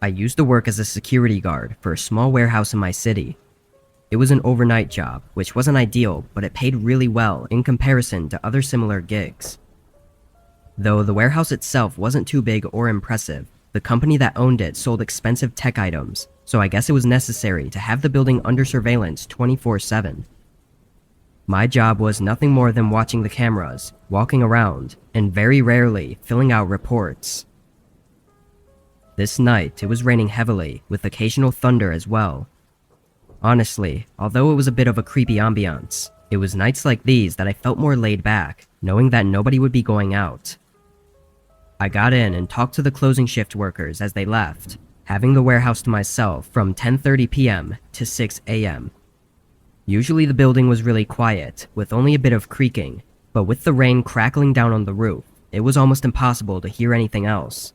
I used to work as a security guard for a small warehouse in my city. It was an overnight job, which wasn't ideal, but it paid really well in comparison to other similar gigs. Though the warehouse itself wasn't too big or impressive, the company that owned it sold expensive tech items, so I guess it was necessary to have the building under surveillance 24/7. My job was nothing more than watching the cameras, walking around, and very rarely filling out reports. This night, it was raining heavily, with occasional thunder as well. Honestly, although it was a bit of a creepy ambiance, it was nights like these that I felt more laid back, knowing that nobody would be going out. I got in and talked to the closing shift workers as they left, having the warehouse to myself from 10:30 p.m. to 6 a.m. Usually the building was really quiet, with only a bit of creaking, but with the rain crackling down on the roof, it was almost impossible to hear anything else.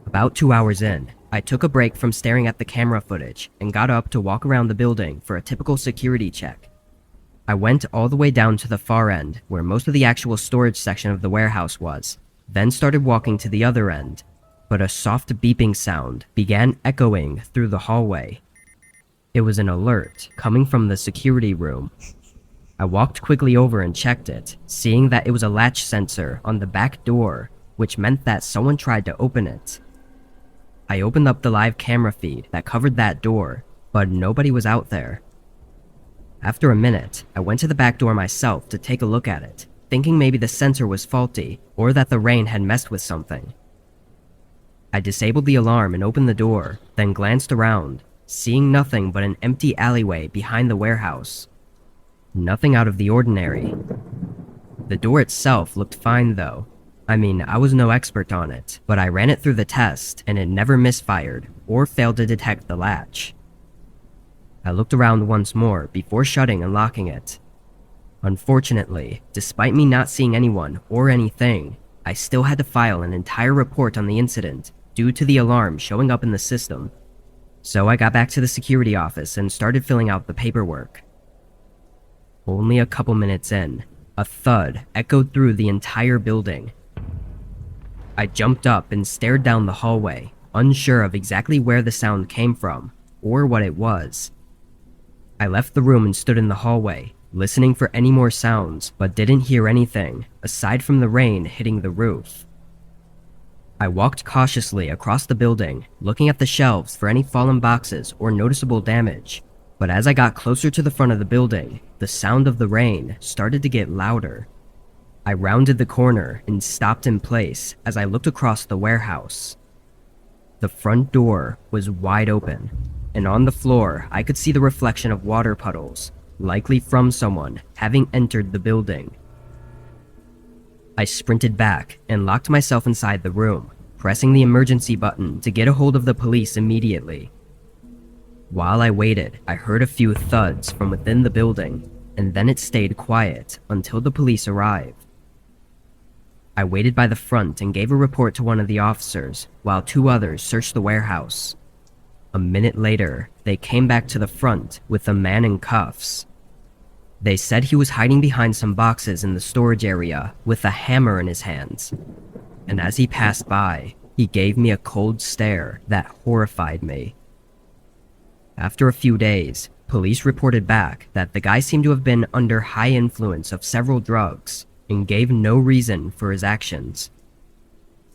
About 2 hours in, I took a break from staring at the camera footage and got up to walk around the building for a typical security check. I went all the way down to the far end, where most of the actual storage section of the warehouse was, then started walking to the other end, but a soft beeping sound began echoing through the hallway. It was an alert coming from the security room. I walked quickly over and checked it, seeing that it was a latch sensor on the back door, which meant that someone tried to open it. I opened up the live camera feed that covered that door, but nobody was out there. After a minute, I went to the back door myself to take a look at it, thinking maybe the sensor was faulty or that the rain had messed with something. I disabled the alarm and opened the door, then glanced around, seeing nothing but an empty alleyway behind the warehouse. Nothing out of the ordinary. The door itself looked fine though. I mean, I was no expert on it, but I ran it through the test and it never misfired or failed to detect the latch. I looked around once more before shutting and locking it. Unfortunately, despite me not seeing anyone or anything, I still had to file an entire report on the incident due to the alarm showing up in the system. So I got back to the security office and started filling out the paperwork. Only a couple minutes in, a thud echoed through the entire building. I jumped up and stared down the hallway, unsure of exactly where the sound came from or what it was. I left the room and stood in the hallway, listening for any more sounds, but didn't hear anything aside from the rain hitting the roof. I walked cautiously across the building, looking at the shelves for any fallen boxes or noticeable damage, but as I got closer to the front of the building, the sound of the rain started to get louder. I rounded the corner and stopped in place as I looked across the warehouse. The front door was wide open, and on the floor I could see the reflection of water puddles, likely from someone having entered the building. I sprinted back and locked myself inside the room, pressing the emergency button to get a hold of the police immediately. While I waited, I heard a few thuds from within the building, and then it stayed quiet until the police arrived. I waited by the front and gave a report to one of the officers, while two others searched the warehouse. A minute later, they came back to the front with a man in cuffs. They said he was hiding behind some boxes in the storage area with a hammer in his hands. And as he passed by, he gave me a cold stare that horrified me. After a few days, police reported back that the guy seemed to have been under high influence of several drugs and gave no reason for his actions.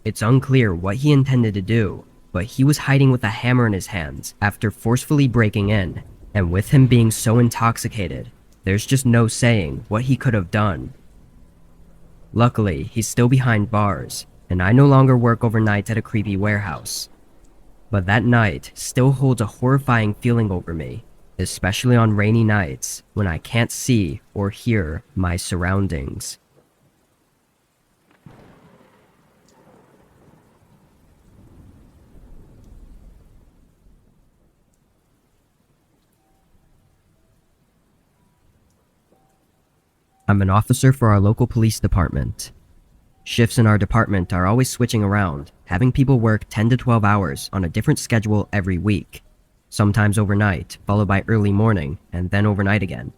It's unclear what he intended to do, but he was hiding with a hammer in his hands after forcefully breaking in, and with him being so intoxicated, there's just no saying what he could have done. Luckily, he's still behind bars, and I no longer work overnight at a creepy warehouse. But that night still holds a horrifying feeling over me, especially on rainy nights when I can't see or hear my surroundings. I'm an officer for our local police department. Shifts in our department are always switching around, having people work 10 to 12 hours on a different schedule every week, sometimes overnight, followed by early morning, and then overnight again.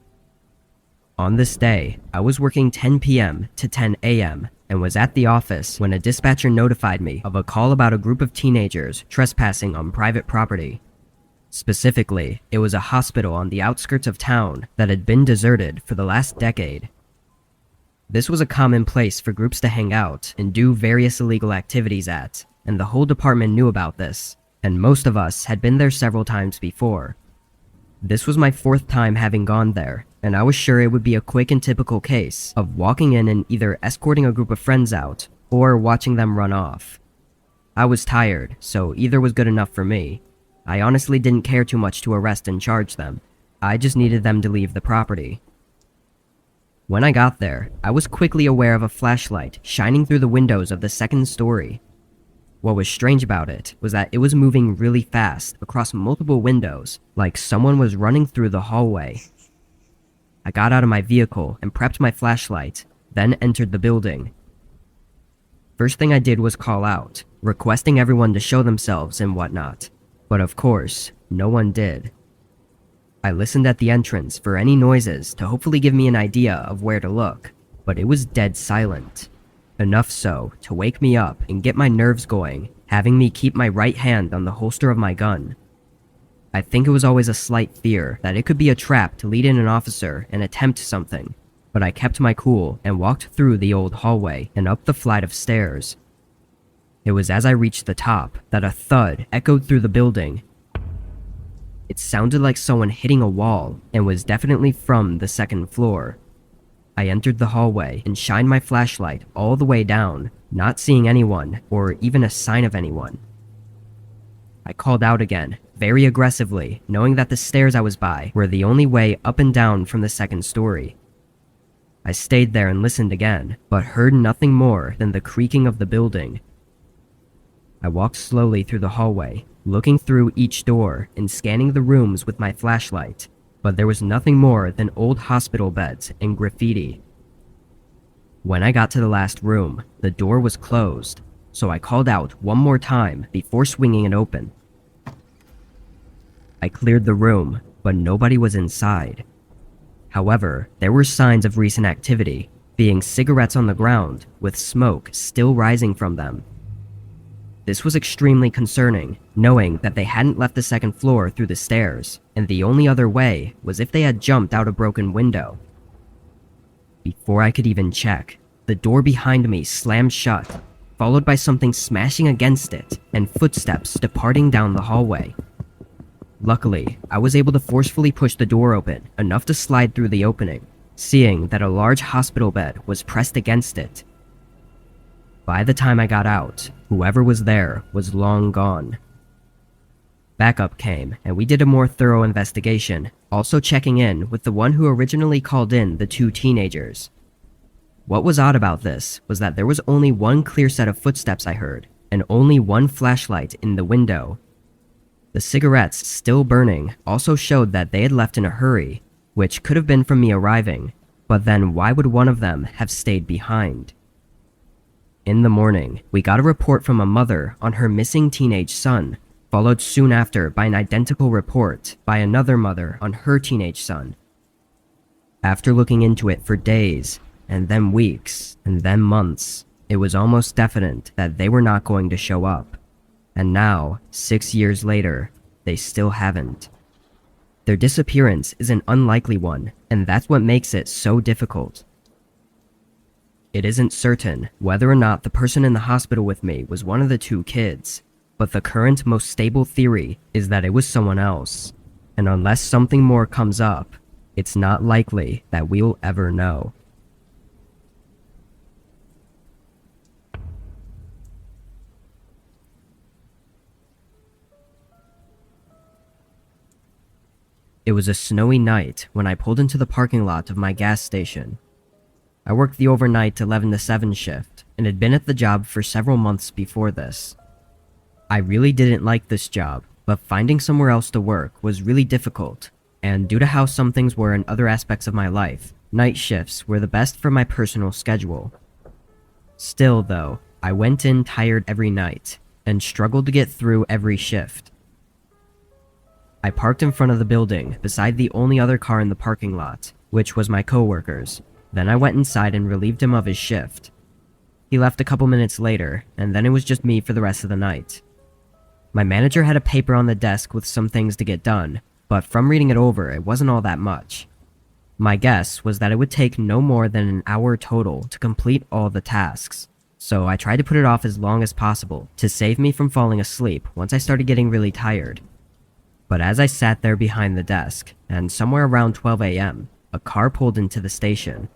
On this day, I was working 10 p.m. to 10 a.m., and was at the office when a dispatcher notified me of a call about a group of teenagers trespassing on private property. Specifically, it was a hospital on the outskirts of town that had been deserted for the last decade. This was a common place for groups to hang out and do various illegal activities at, and the whole department knew about this, and most of us had been there several times before. This was my fourth time having gone there, and I was sure it would be a quick and typical case of walking in and either escorting a group of friends out or watching them run off. I was tired, so either was good enough for me. I honestly didn't care too much to arrest and charge them. I just needed them to leave the property. When I got there, I was quickly aware of a flashlight shining through the windows of the second story. What was strange about it was that it was moving really fast across multiple windows, like someone was running through the hallway. I got out of my vehicle and prepped my flashlight, then entered the building. First thing I did was call out, requesting everyone to show themselves and whatnot. But of course, no one did. I listened at the entrance for any noises to hopefully give me an idea of where to look, but it was dead silent. Enough so to wake me up and get my nerves going, having me keep my right hand on the holster of my gun. I think it was always a slight fear that it could be a trap to lead in an officer and attempt something, but I kept my cool and walked through the old hallway and up the flight of stairs. It was as I reached the top that a thud echoed through the building. It sounded like someone hitting a wall and was definitely from the second floor. I entered the hallway and shined my flashlight all the way down, not seeing anyone or even a sign of anyone. I called out again, very aggressively, knowing that the stairs I was by were the only way up and down from the second story. I stayed there and listened again, but heard nothing more than the creaking of the building. I walked slowly through the hallway, looking through each door and scanning the rooms with my flashlight, but there was nothing more than old hospital beds and graffiti. When I got to the last room, the door was closed, so I called out one more time before swinging it open. I cleared the room, but nobody was inside. However, there were signs of recent activity, being cigarettes on the ground with smoke still rising from them. This was extremely concerning, knowing that they hadn't left the second floor through the stairs, and the only other way was if they had jumped out a broken window. Before I could even check, the door behind me slammed shut, followed by something smashing against it and footsteps departing down the hallway. Luckily, I was able to forcefully push the door open enough to slide through the opening, seeing that a large hospital bed was pressed against it. By the time I got out, whoever was there was long gone. Backup came, and we did a more thorough investigation, also checking in with the one who originally called in the two teenagers. What was odd about this was that there was only one clear set of footsteps I heard, and only one flashlight in the window. The cigarettes still burning also showed that they had left in a hurry, which could have been from me arriving, but then why would one of them have stayed behind? In the morning, we got a report from a mother on her missing teenage son, followed soon after by an identical report by another mother on her teenage son. After looking into it for days, and then weeks, and then months, it was almost definite that they were not going to show up. And now, 6 years later, they still haven't. Their disappearance is an unlikely one, and that's what makes it so difficult. It isn't certain whether or not the person in the hospital with me was one of the two kids, but the current most stable theory is that it was someone else, and unless something more comes up, it's not likely that we'll ever know. It was a snowy night when I pulled into the parking lot of my gas station. I worked the overnight 11 to 7 shift and had been at the job for several months before this. I really didn't like this job, but finding somewhere else to work was really difficult, and due to how some things were in other aspects of my life, night shifts were the best for my personal schedule. Still though, I went in tired every night and struggled to get through every shift. I parked in front of the building beside the only other car in the parking lot, which was my coworker's. Then I went inside and relieved him of his shift. He left a couple minutes later, and then it was just me for the rest of the night. My manager had a paper on the desk with some things to get done, but from reading it over, it wasn't all that much. My guess was that it would take no more than an hour total to complete all the tasks, so I tried to put it off as long as possible to save me from falling asleep once I started getting really tired. But as I sat there behind the desk, and somewhere around 12 a.m., a car pulled into the station.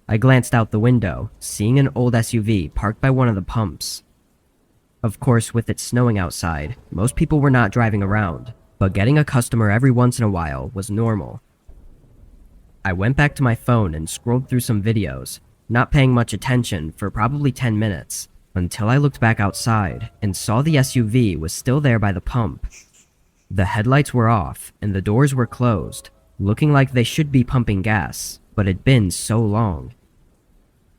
I glanced out the window, seeing an old SUV parked by one of the pumps. Of course, with it snowing outside, most people were not driving around, but getting a customer every once in a while was normal. I went back to my phone and scrolled through some videos, not paying much attention for probably 10 minutes, until I looked back outside and saw the SUV was still there by the pump. The headlights were off and the doors were closed, looking like they should be pumping gas, but it'd been so long.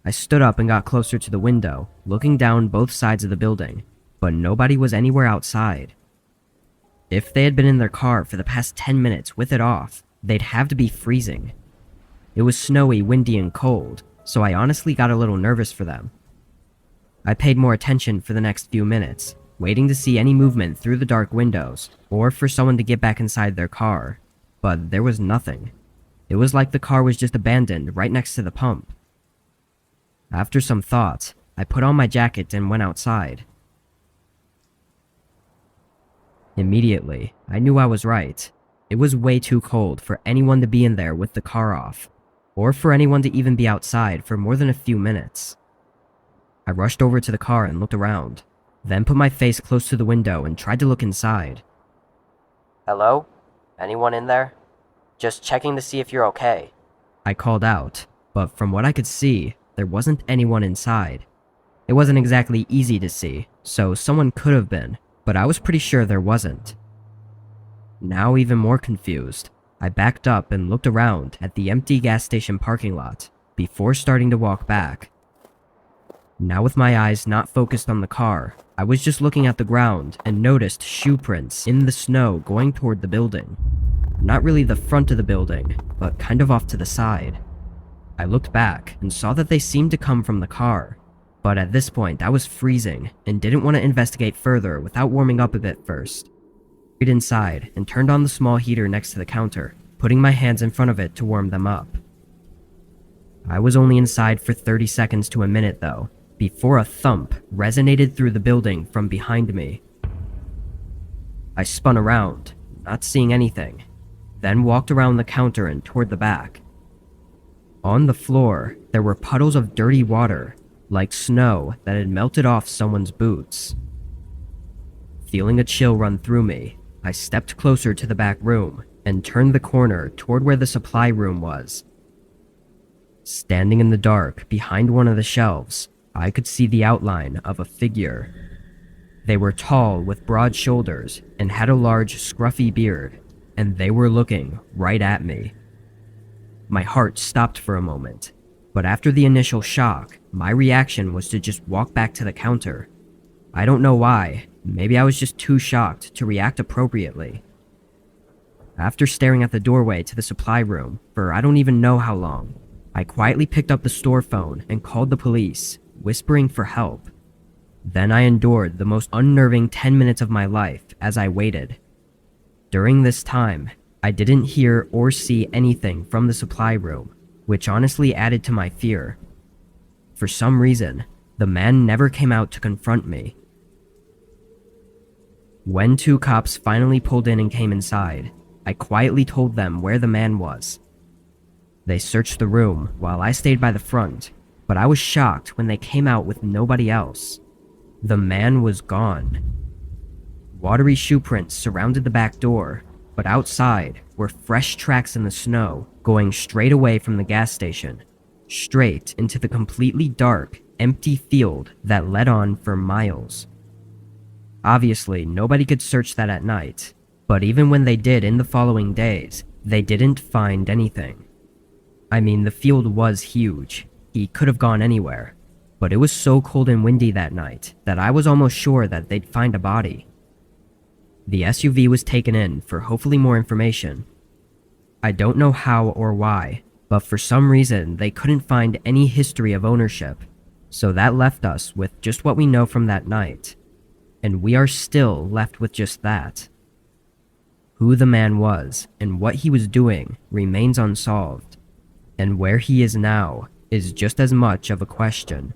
I stood up and got closer to the window, looking down both sides of the building, but nobody was anywhere outside. If they had been in their car for the past 10 minutes with it off, they'd have to be freezing. It was snowy, windy, and cold, so I honestly got a little nervous for them. I paid more attention for the next few minutes, waiting to see any movement through the dark windows, or for someone to get back inside their car, but there was nothing. It was like the car was just abandoned right next to the pump. After some thought, I put on my jacket and went outside. Immediately, I knew I was right. It was way too cold for anyone to be in there with the car off, or for anyone to even be outside for more than a few minutes. I rushed over to the car and looked around, then put my face close to the window and tried to look inside. "Hello? Anyone in there? Just checking to see if you're okay," I called out, but from what I could see, there wasn't anyone inside. It wasn't exactly easy to see, so someone could have been, but I was pretty sure there wasn't. Now even more confused, I backed up and looked around at the empty gas station parking lot before starting to walk back. Now with my eyes not focused on the car, I was just looking at the ground and noticed shoe prints in the snow going toward the building. Not really the front of the building, but kind of off to the side. I looked back and saw that they seemed to come from the car, but at this point I was freezing and didn't want to investigate further without warming up a bit first. I went inside and turned on the small heater next to the counter, putting my hands in front of it to warm them up. I was only inside for 30 seconds to a minute though, before a thump resonated through the building from behind me. I spun around, not seeing anything, then walked around the counter and toward the back. On the floor, there were puddles of dirty water, like snow that had melted off someone's boots. Feeling a chill run through me, I stepped closer to the back room and turned the corner toward where the supply room was. Standing in the dark behind one of the shelves, I could see the outline of a figure. They were tall with broad shoulders and had a large, scruffy beard, and they were looking right at me. My heart stopped for a moment, but after the initial shock, my reaction was to just walk back to the counter. I don't know why, maybe I was just too shocked to react appropriately. After staring at the doorway to the supply room for I don't even know how long, I quietly picked up the store phone and called the police, whispering for help. Then I endured the most unnerving 10 minutes of my life as I waited. During this time, I didn't hear or see anything from the supply room, which honestly added to my fear. For some reason, the man never came out to confront me. When 2 cops finally pulled in and came inside, I quietly told them where the man was. They searched the room while I stayed by the front, but I was shocked when they came out with nobody else. The man was gone. Watery shoe prints surrounded the back door, but outside were fresh tracks in the snow going straight away from the gas station, straight into the completely dark, empty field that led on for miles. Obviously, nobody could search that at night, but even when they did in the following days, they didn't find anything. I mean, the field was huge. He could have gone anywhere, but it was so cold and windy that night that I was almost sure that they'd find a body. The SUV was taken in for hopefully more information. I don't know how or why, but for some reason they couldn't find any history of ownership, So that left us with just what we know from that night. And we are still left with just that. Who the man was and what he was doing remains unsolved. And where he is now is just as much of a question.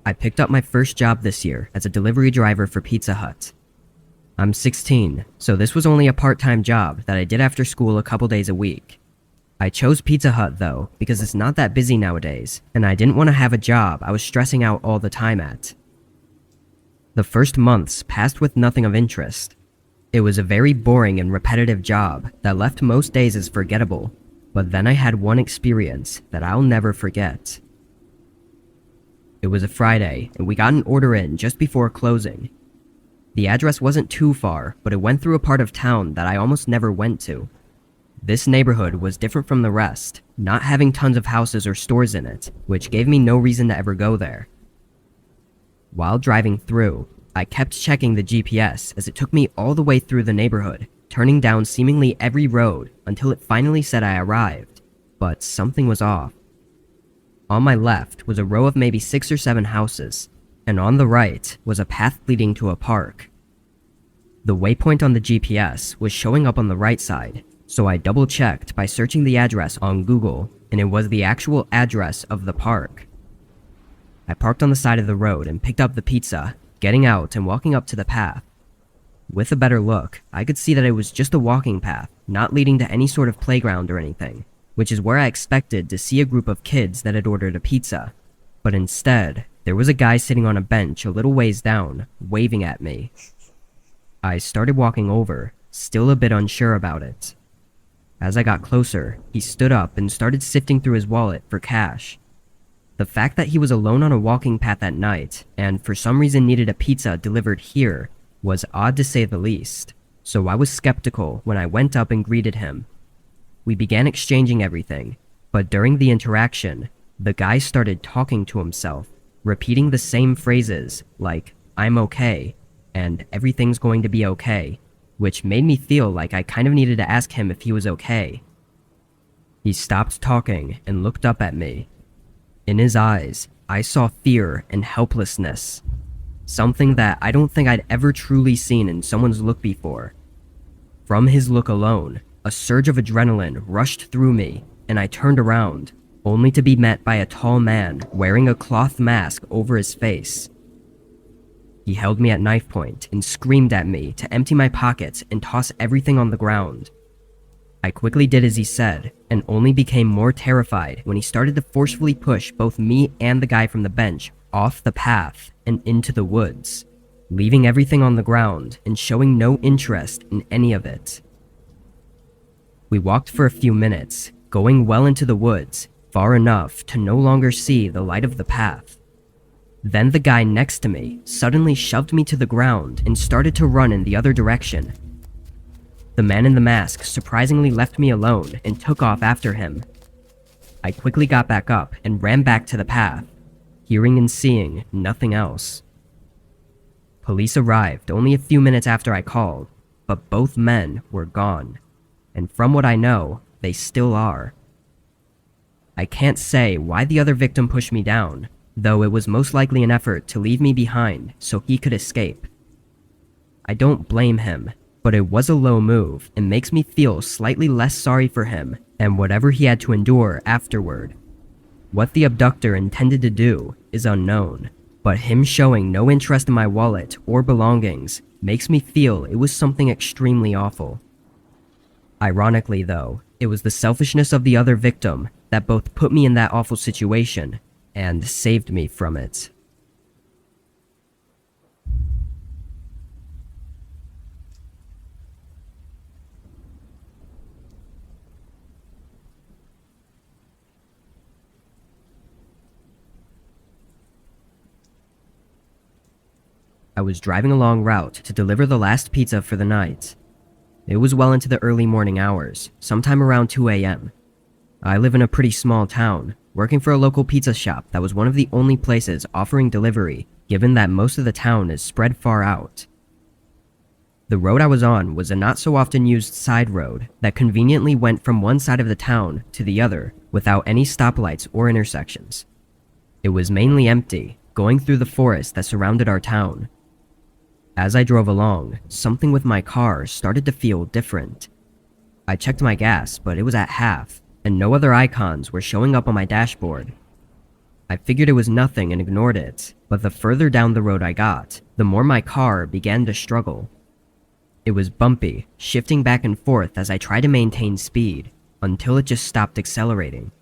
I picked up my first job this year as a delivery driver for Pizza Hut. I'm 16, so this was only a part-time job that I did after school a couple days a week. I chose Pizza Hut though because it's not that busy nowadays, and I didn't want to have a job I was stressing out all the time at. The first months passed with nothing of interest. It was a very boring and repetitive job that left most days as forgettable, but then I had one experience that I'll never forget. It was a Friday, and we got an order in just before closing. The address wasn't too far, but it went through a part of town that I almost never went to. This neighborhood was different from the rest, not having tons of houses or stores in it, which gave me no reason to ever go there. While driving through, I kept checking the GPS as it took me all the way through the neighborhood, turning down seemingly every road until it finally said I arrived, but something was off. On my left was a row of maybe 6 or 7 houses, and on the right was a path leading to a park. The waypoint on the GPS was showing up on the right side, so I double-checked by searching the address on Google, and it was the actual address of the park. I parked on the side of the road and picked up the pizza, getting out and walking up to the path. With a better look, I could see that it was just a walking path, not leading to any sort of playground or anything, which is where I expected to see a group of kids that had ordered a pizza. But instead, there was a guy sitting on a bench a little ways down, waving at me. I started walking over, still a bit unsure about it. As I got closer, he stood up and started sifting through his wallet for cash. The fact that he was alone on a walking path at night, and for some reason needed a pizza delivered here, was odd to say the least, so I was skeptical when I went up and greeted him. We began exchanging everything, but during the interaction, the guy started talking to himself, repeating the same phrases like, "I'm okay," and "everything's going to be okay," which made me feel like I kind of needed to ask him if he was okay. He stopped talking and looked up at me. In his eyes, I saw fear and helplessness, something that I don't think I'd ever truly seen in someone's look before. From his look alone, a surge of adrenaline rushed through me, and I turned around, only to be met by a tall man wearing a cloth mask over his face. He held me at knife point and screamed at me to empty my pockets and toss everything on the ground. I quickly did as he said, and only became more terrified when he started to forcefully push both me and the guy from the bench off the path and into the woods, leaving everything on the ground and showing no interest in any of it. We walked for a few minutes, going well into the woods, far enough to no longer see the light of the path. Then the guy next to me suddenly shoved me to the ground and started to run in the other direction. The man in the mask surprisingly left me alone and took off after him. I quickly got back up and ran back to the path, hearing and seeing nothing else. Police arrived only a few minutes after I called, but both men were gone, and from what I know, they still are. I can't say why the other victim pushed me down, though it was most likely an effort to leave me behind so he could escape. I don't blame him, but it was a low move and makes me feel slightly less sorry for him and whatever he had to endure afterward. What the abductor intended to do is unknown, but him showing no interest in my wallet or belongings makes me feel it was something extremely awful. Ironically though, it was the selfishness of the other victim that both put me in that awful situation and saved me from it. I was driving a long route to deliver the last pizza for the night. It was well into the early morning hours, sometime around 2 a.m. I live in a pretty small town, working for a local pizza shop that was one of the only places offering delivery, given that most of the town is spread far out. The road I was on was a not so often used side road that conveniently went from one side of the town to the other without any stoplights or intersections. It was mainly empty, going through the forest that surrounded our town. As I drove along, something with my car started to feel different. I checked my gas, but it was at half, and no other icons were showing up on my dashboard. I figured it was nothing and ignored it, but the further down the road I got, the more my car began to struggle. It was bumpy, shifting back and forth as I tried to maintain speed, until it just stopped accelerating.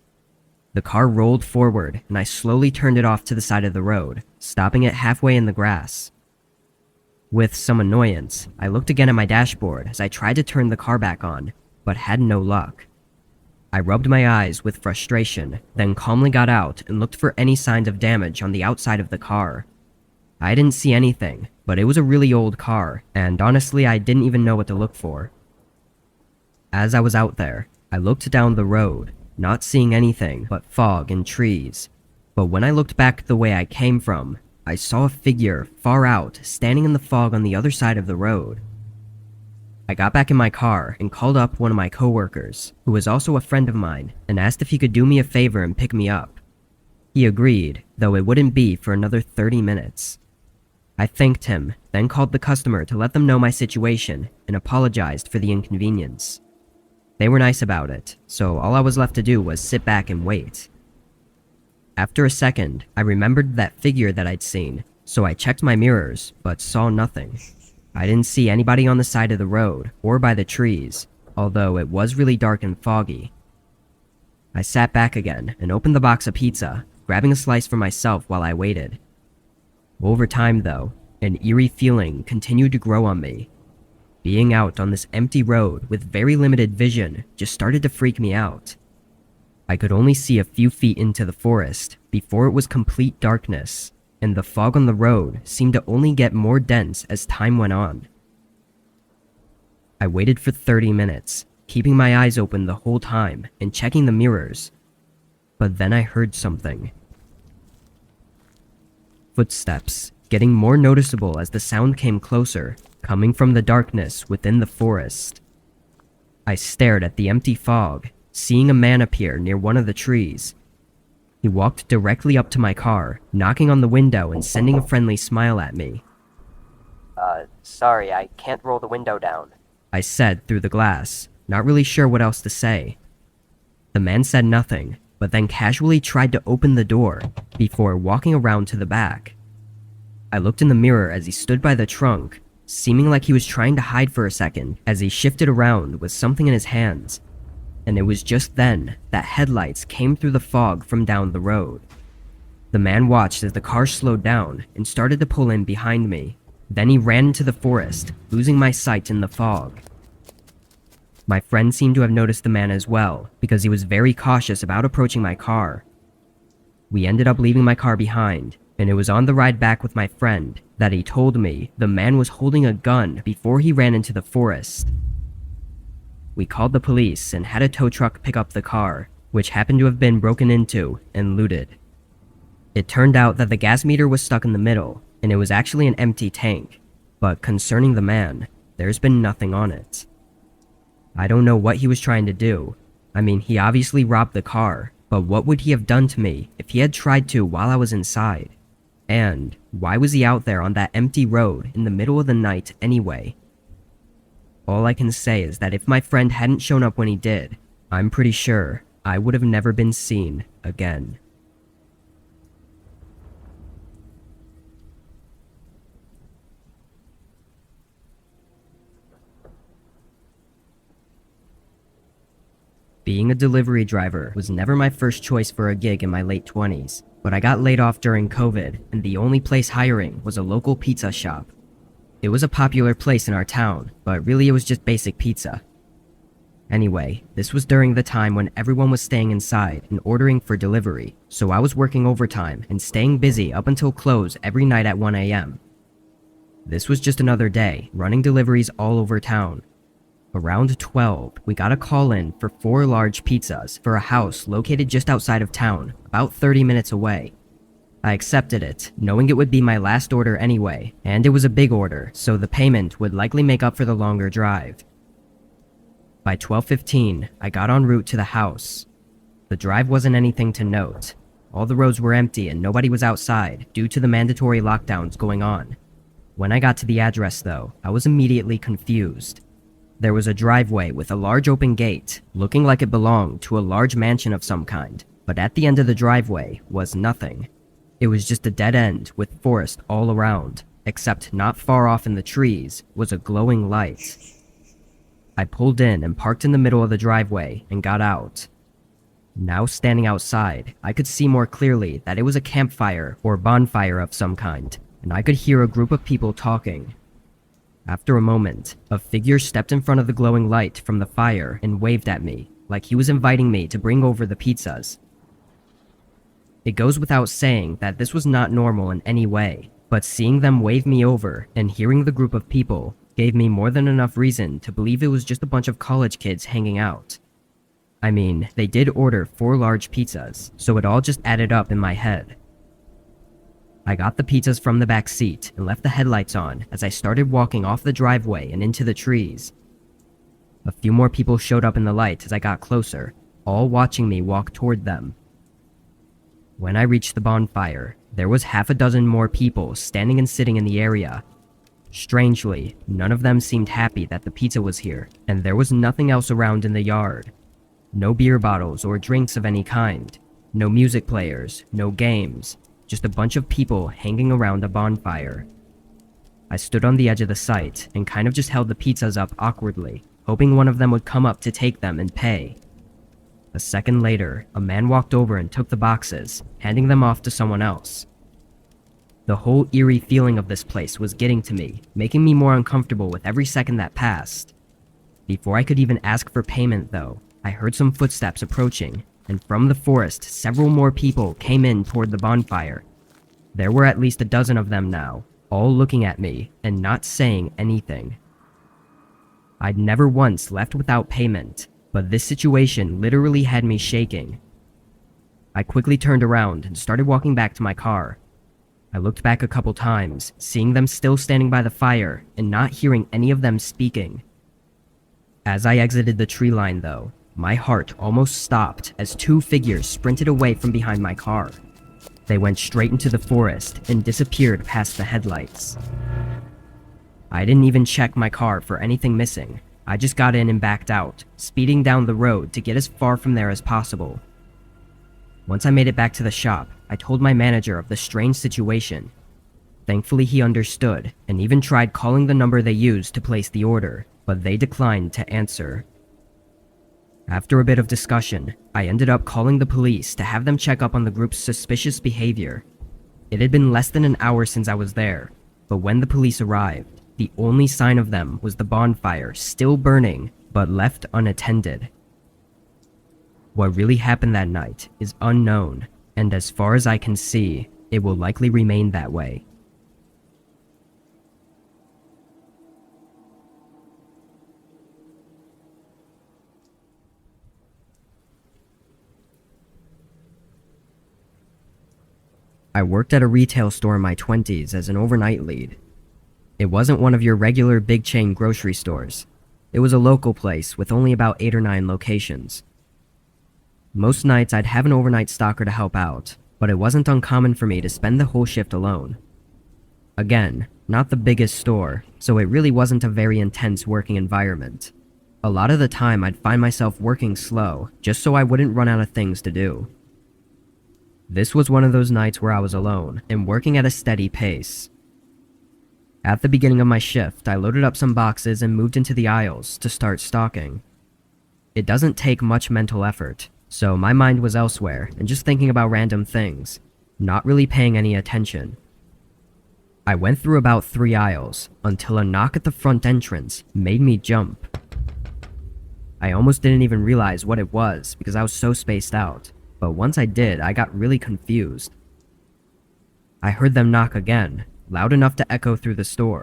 The car rolled forward, and I slowly turned it off to the side of the road, stopping it halfway in the grass. With some annoyance, I looked again at my dashboard as I tried to turn the car back on, but had no luck. I rubbed my eyes with frustration, then calmly got out and looked for any signs of damage on the outside of the car. I didn't see anything, but it was a really old car, and honestly I didn't even know what to look for. As I was out there, I looked down the road, not seeing anything but fog and trees. But when I looked back the way I came from, I saw a figure far out standing in the fog on the other side of the road. I got back in my car and called up one of my coworkers, who was also a friend of mine, and asked if he could do me a favor and pick me up. He agreed, though it wouldn't be for another 30 minutes. I thanked him, then called the customer to let them know my situation and apologized for the inconvenience. They were nice about it, so all I was left to do was sit back and wait. After a second, I remembered that figure that I'd seen, so I checked my mirrors, but saw nothing. I didn't see anybody on the side of the road or by the trees, although it was really dark and foggy. I sat back again and opened the box of pizza, grabbing a slice for myself while I waited. Over time, though, an eerie feeling continued to grow on me. Being out on this empty road with very limited vision just started to freak me out. I could only see a few feet into the forest before it was complete darkness, and the fog on the road seemed to only get more dense as time went on. I waited for 30 minutes, keeping my eyes open the whole time and checking the mirrors. But then I heard something. Footsteps, getting more noticeable as the sound came closer, coming from the darkness within the forest. I stared at the empty fog, seeing a man appear near one of the trees. He walked directly up to my car, knocking on the window and sending a friendly smile at me. Sorry, I can't roll the window down," I said through the glass, not really sure what else to say. The man said nothing, but then casually tried to open the door before walking around to the back. I looked in the mirror as he stood by the trunk, seeming like he was trying to hide for a second as he shifted around with something in his hands. And it was just then that headlights came through the fog from down the road. The man watched as the car slowed down and started to pull in behind me. Then he ran into the forest, losing my sight in the fog. My friend seemed to have noticed the man as well, because he was very cautious about approaching my car. We ended up leaving my car behind, and it was on the ride back with my friend that he told me the man was holding a gun before he ran into the forest. We called the police and had a tow truck pick up the car, which happened to have been broken into and looted. It turned out that the gas meter was stuck in the middle, and it was actually an empty tank, but concerning the man, there's been nothing on it. I don't know what he was trying to do. I mean, he obviously robbed the car, but what would he have done to me if he had tried to while I was inside? And why was he out there on that empty road in the middle of the night anyway? All I can say is that if my friend hadn't shown up when he did, I'm pretty sure I would have never been seen again. Being a delivery driver was never my first choice for a gig in my late 20s, but I got laid off during COVID, and the only place hiring was a local pizza shop. It was a popular place in our town, but really it was just basic pizza. Anyway, this was during the time when everyone was staying inside and ordering for delivery, so I was working overtime and staying busy up until close every night at 1 a.m. This was just another day, running deliveries all over town. Around 12, we got a call in for 4 large pizzas for a house located just outside of town, about 30 minutes away. I accepted it, knowing it would be my last order anyway, and it was a big order, so the payment would likely make up for the longer drive. By 12:15, I got en route to the house. The drive wasn't anything to note. All the roads were empty and nobody was outside due to the mandatory lockdowns going on. When I got to the address though, I was immediately confused. There was a driveway with a large open gate, looking like it belonged to a large mansion of some kind, but at the end of the driveway was nothing. It was just a dead end with forest all around, except not far off in the trees was a glowing light. I pulled in and parked in the middle of the driveway and got out. Now standing outside, I could see more clearly that it was a campfire or bonfire of some kind, and I could hear a group of people talking. After a moment, a figure stepped in front of the glowing light from the fire and waved at me, like he was inviting me to bring over the pizzas. It goes without saying that this was not normal in any way, but seeing them wave me over and hearing the group of people gave me more than enough reason to believe it was just a bunch of college kids hanging out. I mean, they did order 4 large pizzas, so it all just added up in my head. I got the pizzas from the back seat and left the headlights on as I started walking off the driveway and into the trees. A few more people showed up in the light as I got closer, all watching me walk toward them. When I reached the bonfire, there was half a dozen more people standing and sitting in the area. Strangely, none of them seemed happy that the pizza was here, and there was nothing else around in the yard. No beer bottles or drinks of any kind. No music players, no games. Just a bunch of people hanging around a bonfire. I stood on the edge of the site and kind of just held the pizzas up awkwardly, hoping one of them would come up to take them and pay. A second later, a man walked over and took the boxes, handing them off to someone else. The whole eerie feeling of this place was getting to me, making me more uncomfortable with every second that passed. Before I could even ask for payment though, I heard some footsteps approaching, and from the forest, several more people came in toward the bonfire. There were at least a dozen of them now, all looking at me and not saying anything. I'd never once left without payment, but this situation literally had me shaking. I quickly turned around and started walking back to my car. I looked back a couple times, seeing them still standing by the fire and not hearing any of them speaking. As I exited the tree line though, my heart almost stopped as 2 figures sprinted away from behind my car. They went straight into the forest and disappeared past the headlights. I didn't even check my car for anything missing. I just got in and backed out, speeding down the road to get as far from there as possible. Once I made it back to the shop, I told my manager of the strange situation. Thankfully he understood and even tried calling the number they used to place the order, but they declined to answer. After a bit of discussion, I ended up calling the police to have them check up on the group's suspicious behavior. It had been less than an hour since I was there, but when the police arrived, the only sign of them was the bonfire still burning, but left unattended. What really happened that night is unknown, and as far as I can see, it will likely remain that way. I worked at a retail store in my 20s as an overnight lead. It wasn't one of your regular big chain grocery stores. It was a local place with only about 8 or 9 locations. Most nights I'd have an overnight stalker to help out, but it wasn't uncommon for me to spend the whole shift alone. Again, not the biggest store, so it really wasn't a very intense working environment. A lot of the time I'd find myself working slow, just so I wouldn't run out of things to do. This was one of those nights where I was alone and working at a steady pace. At the beginning of my shift, I loaded up some boxes and moved into the aisles to start stocking. It doesn't take much mental effort, so my mind was elsewhere and just thinking about random things, not really paying any attention. I went through about 3 aisles until a knock at the front entrance made me jump. I almost didn't even realize what it was because I was so spaced out, but once I did, I got really confused. I heard them knock again, loud enough to echo through the store.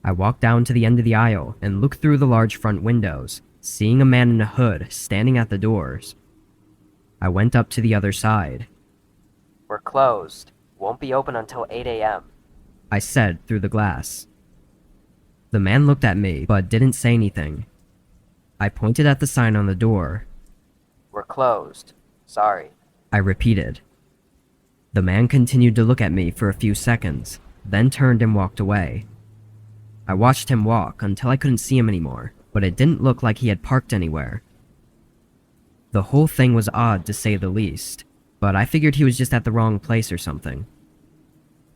I walked down to the end of the aisle and looked through the large front windows, seeing a man in a hood standing at the doors. I went up to the other side. "We're closed. Won't be open until 8 a.m." I said through the glass. The man looked at me, but didn't say anything. I pointed at the sign on the door. "We're closed. Sorry," I repeated. The man continued to look at me for a few seconds, then turned and walked away. I watched him walk until I couldn't see him anymore, but it didn't look like he had parked anywhere. The whole thing was odd to say the least, but I figured he was just at the wrong place or something.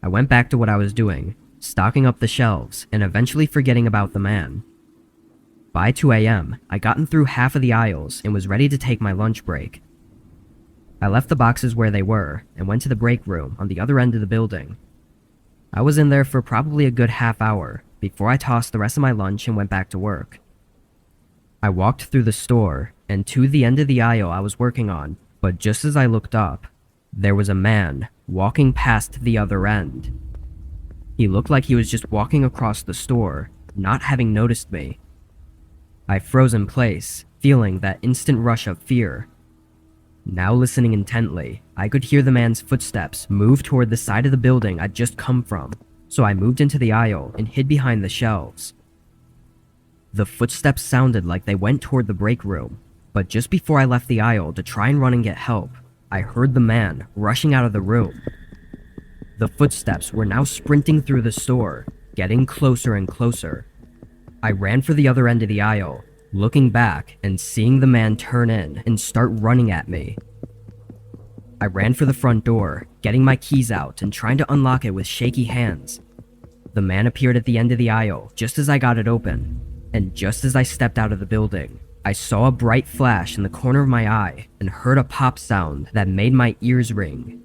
I went back to what I was doing, stocking up the shelves and eventually forgetting about the man. By 2 a.m., I'd gotten through half of the aisles and was ready to take my lunch break. I left the boxes where they were and went to the break room on the other end of the building. I was in there for probably a good half hour before I tossed the rest of my lunch and went back to work. I walked through the store and to the end of the aisle I was working on, but just as I looked up, there was a man walking past the other end. He looked like he was just walking across the store, not having noticed me. I froze in place, feeling that instant rush of fear. Now listening intently, I could hear the man's footsteps move toward the side of the building I'd just come from, so I moved into the aisle and hid behind the shelves. The footsteps sounded like they went toward the break room, but just before I left the aisle to try and run and get help, I heard the man rushing out of the room. The footsteps were now sprinting through the store, getting closer and closer. I ran for the other end of the aisle, looking back and seeing the man turn in and start running at me. I ran for the front door, getting my keys out and trying to unlock it with shaky hands. The man appeared at the end of the aisle just as I got it open, and just as I stepped out of the building, I saw a bright flash in the corner of my eye and heard a pop sound that made my ears ring.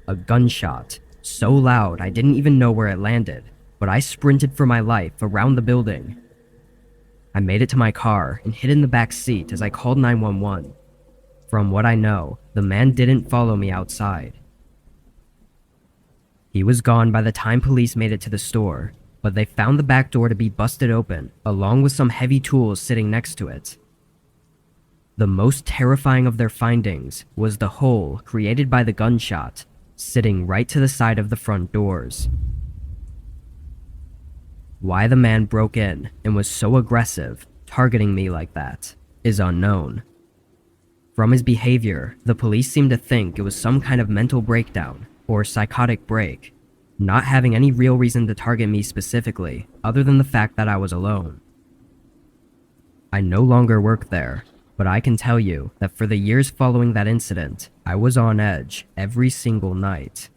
A gunshot, so loud I didn't even know where it landed, but I sprinted for my life around the building. I made it to my car and hid in the back seat as I called 911. From what I know, the man didn't follow me outside. He was gone by the time police made it to the store, but they found the back door to be busted open, along with some heavy tools sitting next to it. The most terrifying of their findings was the hole created by the gunshot, sitting right to the side of the front doors. Why the man broke in and was so aggressive, targeting me like that, is unknown. From his behavior, the police seemed to think it was some kind of mental breakdown or psychotic break, not having any real reason to target me specifically, other than the fact that I was alone. I no longer work there, but I can tell you that for the years following that incident, I was on edge every single night.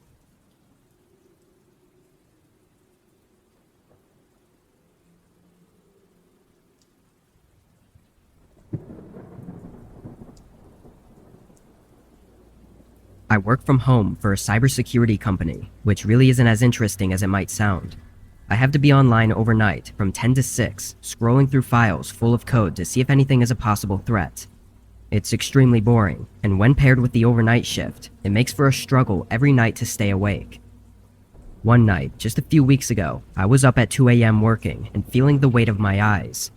I work from home for a cybersecurity company, which really isn't as interesting as it might sound. I have to be online overnight from 10 to 6, scrolling through files full of code to see if anything is a possible threat. It's extremely boring, and when paired with the overnight shift, it makes for a struggle every night to stay awake. One night, just a few weeks ago, I was up at 2 a.m. working and feeling the weight of my eyes.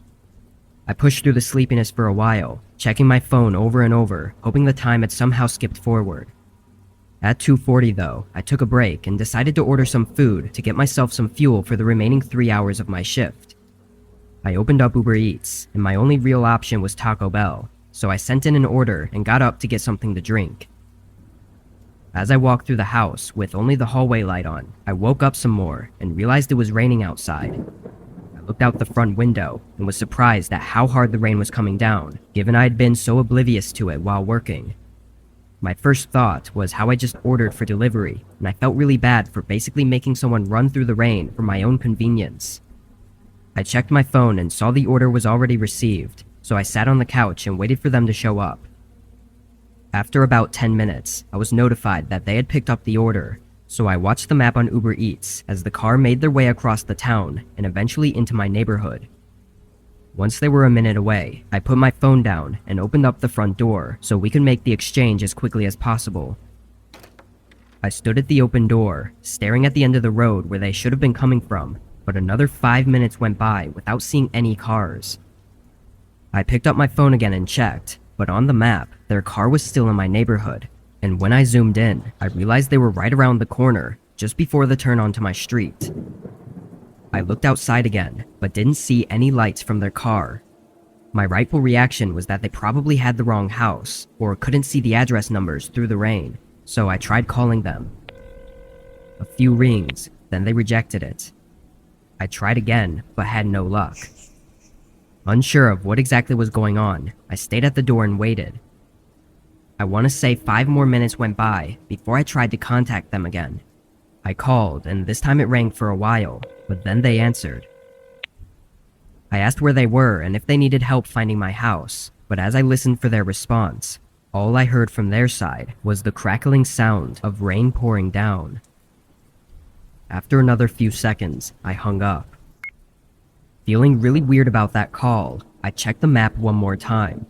I pushed through the sleepiness for a while, checking my phone over and over, hoping the time had somehow skipped forward. At 2:40 though, I took a break and decided to order some food to get myself some fuel for the remaining 3 hours of my shift. I opened up Uber Eats, and my only real option was Taco Bell, so I sent in an order and got up to get something to drink. As I walked through the house with only the hallway light on, I woke up some more and realized it was raining outside. I looked out the front window and was surprised at how hard the rain was coming down, given I had been so oblivious to it while working. My first thought was how I just ordered for delivery, and I felt really bad for basically making someone run through the rain for my own convenience. I checked my phone and saw the order was already received, so I sat on the couch and waited for them to show up. After about 10 minutes, I was notified that they had picked up the order, so I watched the map on Uber Eats as the car made their way across the town and eventually into my neighborhood. Once they were a minute away, I put my phone down and opened up the front door so we could make the exchange as quickly as possible. I stood at the open door, staring at the end of the road where they should have been coming from, but another 5 minutes went by without seeing any cars. I picked up my phone again and checked, but on the map, their car was still in my neighborhood, and when I zoomed in, I realized they were right around the corner, just before the turn onto my street. I looked outside again, but didn't see any lights from their car. My rightful reaction was that they probably had the wrong house, or couldn't see the address numbers through the rain, so I tried calling them. A few rings, then they rejected it. I tried again, but had no luck. Unsure of what exactly was going on, I stayed at the door and waited. I want to say 5 more minutes went by before I tried to contact them again. I called, and this time it rang for a while, but then they answered. I asked where they were and if they needed help finding my house, but as I listened for their response, all I heard from their side was the crackling sound of rain pouring down. After another few seconds, I hung up. Feeling really weird about that call, I checked the map one more time.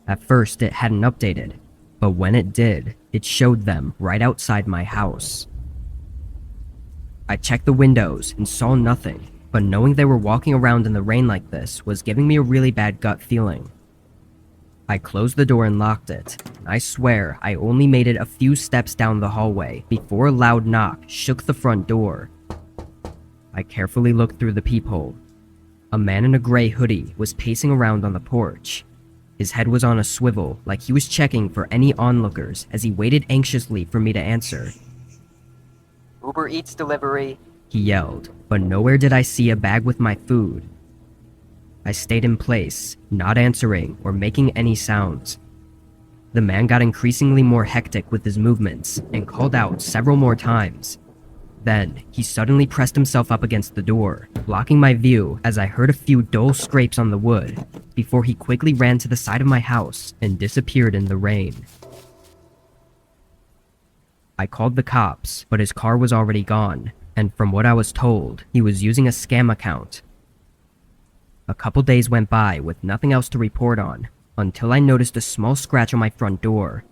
At first, it hadn't updated, but when it did, it showed them right outside my house. I checked the windows and saw nothing, but knowing they were walking around in the rain like this was giving me a really bad gut feeling. I closed the door and locked it. I swear I only made it a few steps down the hallway before a loud knock shook the front door. I carefully looked through the peephole. A man in a gray hoodie was pacing around on the porch. His head was on a swivel, like he was checking for any onlookers as he waited anxiously for me to answer. "Uber Eats delivery," he yelled, but nowhere did I see a bag with my food. I stayed in place, not answering or making any sounds. The man got increasingly more hectic with his movements and called out several more times. Then, he suddenly pressed himself up against the door, blocking my view as I heard a few dull scrapes on the wood, before he quickly ran to the side of my house and disappeared in the rain. I called the cops, but his car was already gone, and from what I was told, he was using a scam account. A couple days went by with nothing else to report on, until I noticed a small scratch on my front door.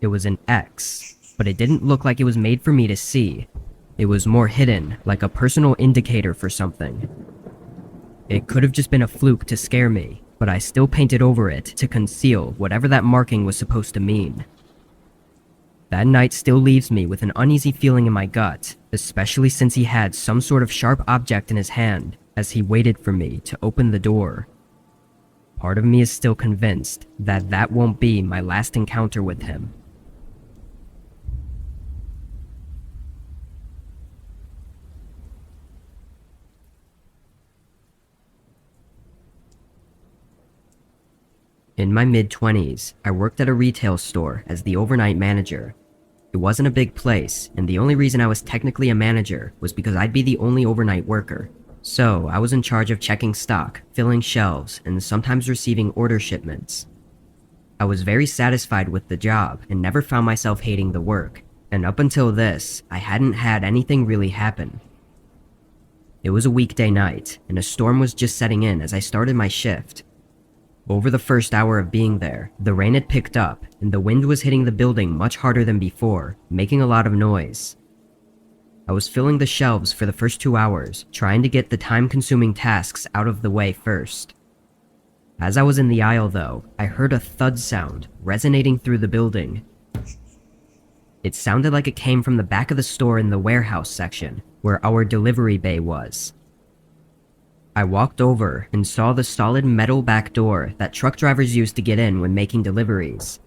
It was an X, but it didn't look like it was made for me to see. It was more hidden, like a personal indicator for something. It could have just been a fluke to scare me, but I still painted over it to conceal whatever that marking was supposed to mean. That night still leaves me with an uneasy feeling in my gut, especially since he had some sort of sharp object in his hand as he waited for me to open the door. Part of me is still convinced that that won't be my last encounter with him. In my mid-20s, I worked at a retail store as the overnight manager. It wasn't a big place, and the only reason I was technically a manager was because I'd be the only overnight worker. So, I was in charge of checking stock, filling shelves, and sometimes receiving order shipments. I was very satisfied with the job and never found myself hating the work, and up until this, I hadn't had anything really happen. It was a weekday night, and a storm was just setting in as I started my shift. Over the first hour of being there, the rain had picked up, and the wind was hitting the building much harder than before, making a lot of noise. I was filling the shelves for the first 2 hours, trying to get the time-consuming tasks out of the way first. As I was in the aisle though, I heard a thud sound resonating through the building. It sounded like it came from the back of the store in the warehouse section, where our delivery bay was. I walked over and saw the solid metal back door that truck drivers used to get in when making deliveries.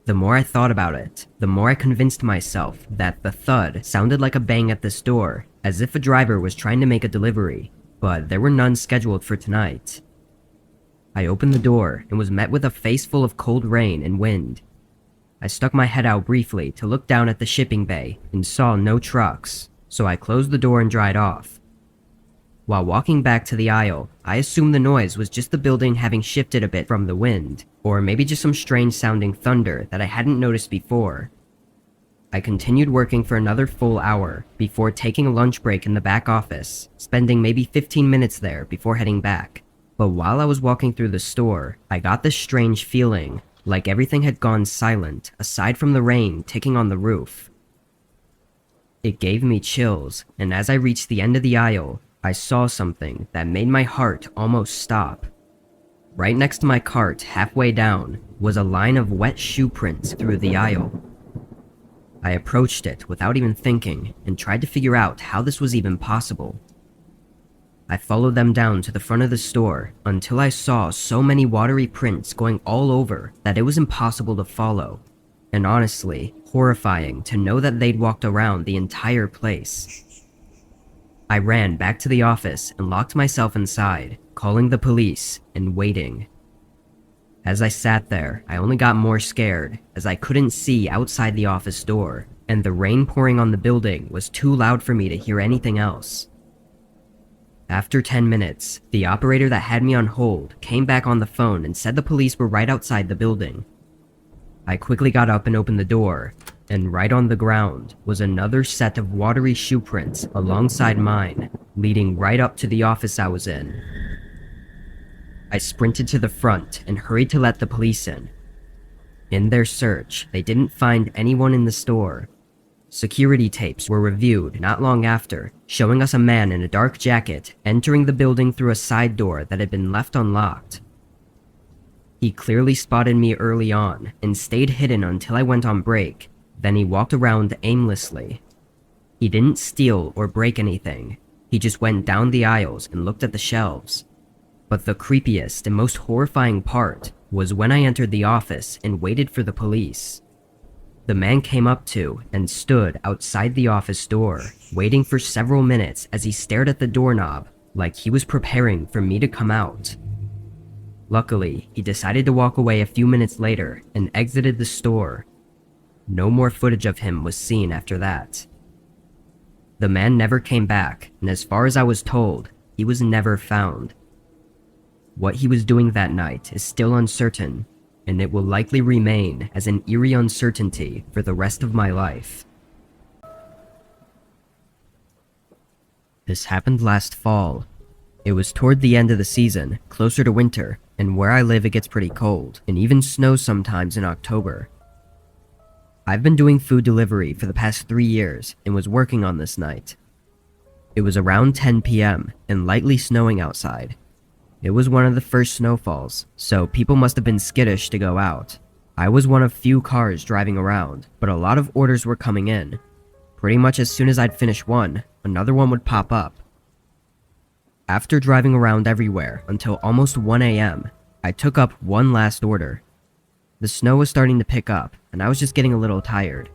The more I thought about it, the more I convinced myself that the thud sounded like a bang at this door, as if a driver was trying to make a delivery, but there were none scheduled for tonight. I opened the door and was met with a face full of cold rain and wind. I stuck my head out briefly to look down at the shipping bay and saw no trucks, so I closed the door and dried off. While walking back to the aisle, I assumed the noise was just the building having shifted a bit from the wind, or maybe just some strange sounding thunder that I hadn't noticed before. I continued working for another full hour before taking a lunch break in the back office, spending maybe 15 minutes there before heading back. But while I was walking through the store, I got this strange feeling, like everything had gone silent aside from the rain ticking on the roof. It gave me chills, and as I reached the end of the aisle, I saw something that made my heart almost stop. Right next to my cart, halfway down, was a line of wet shoe prints through the aisle. I approached it without even thinking and tried to figure out how this was even possible. I followed them down to the front of the store until I saw so many watery prints going all over that it was impossible to follow, and honestly, horrifying to know that they'd walked around the entire place. I ran back to the office and locked myself inside, calling the police and waiting. As I sat there, I only got more scared as I couldn't see outside the office door, and the rain pouring on the building was too loud for me to hear anything else. After 10 minutes, the operator that had me on hold came back on the phone and said the police were right outside the building. I quickly got up and opened the door, and right on the ground was another set of watery shoe prints alongside mine, leading right up to the office I was in. I sprinted to the front and hurried to let the police in. In their search, they didn't find anyone in the store. Security tapes were reviewed not long after, showing us a man in a dark jacket entering the building through a side door that had been left unlocked. He clearly spotted me early on and stayed hidden until I went on break, then he walked around aimlessly. He didn't steal or break anything, he just went down the aisles and looked at the shelves. But the creepiest and most horrifying part was when I entered the office and waited for the police. The man came up to and stood outside the office door, waiting for several minutes as he stared at the doorknob like he was preparing for me to come out. Luckily, he decided to walk away a few minutes later and exited the store. No more footage of him was seen after that. The man never came back, and as far as I was told, he was never found. What he was doing that night is still uncertain, and it will likely remain as an eerie uncertainty for the rest of my life. This happened last fall. It was toward the end of the season, closer to winter, and where I live it gets pretty cold, and even snows sometimes in October. I've been doing food delivery for the past 3 years and was working on this night. It was around 10 p.m. and lightly snowing outside. It was one of the first snowfalls, so people must have been skittish to go out. I was one of few cars driving around, but a lot of orders were coming in. Pretty much as soon as I'd finish one, another one would pop up. After driving around everywhere until almost 1 a.m., I took up one last order. The snow was starting to pick up, and I was just getting a little tired.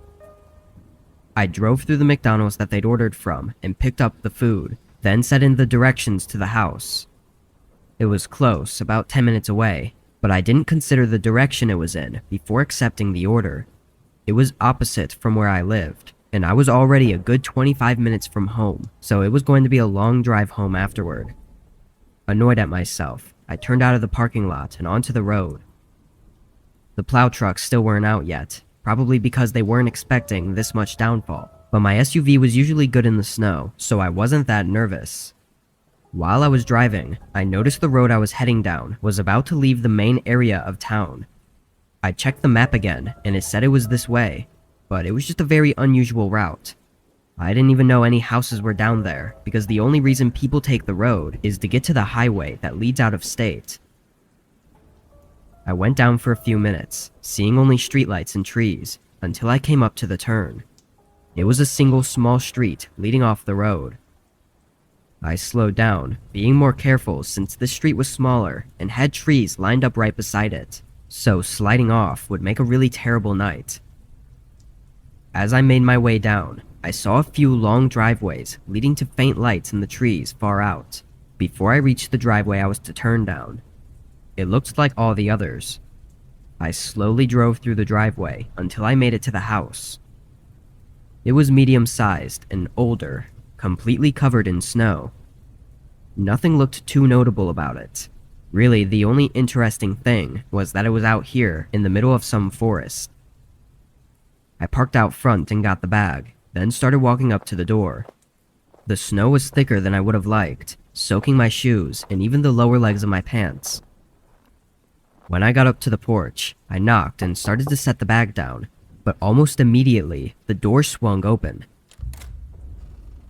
I drove through the McDonald's that they'd ordered from and picked up the food, then set in the directions to the house. It was close, about 10 minutes away, but I didn't consider the direction it was in before accepting the order. It was opposite from where I lived, and I was already a good 25 minutes from home, so it was going to be a long drive home afterward. Annoyed at myself, I turned out of the parking lot and onto the road. The plow trucks still weren't out yet, probably because they weren't expecting this much downfall, but my SUV was usually good in the snow, so I wasn't that nervous. While I was driving, I noticed the road I was heading down was about to leave the main area of town. I checked the map again, and it said it was this way, but it was just a very unusual route. I didn't even know any houses were down there, because the only reason people take the road is to get to the highway that leads out of state. I went down for a few minutes, seeing only streetlights and trees, until I came up to the turn. It was a single small street leading off the road. I slowed down, being more careful since this street was smaller and had trees lined up right beside it, so sliding off would make a really terrible night. As I made my way down, I saw a few long driveways leading to faint lights in the trees far out, before I reached the driveway I was to turn down. It looked like all the others. I slowly drove through the driveway until I made it to the house. It was medium-sized and older, completely covered in snow. Nothing looked too notable about it. Really, the only interesting thing was that it was out here in the middle of some forest. I parked out front and got the bag, then started walking up to the door. The snow was thicker than I would have liked, soaking my shoes and even the lower legs of my pants. When I got up to the porch, I knocked and started to set the bag down, but almost immediately, the door swung open.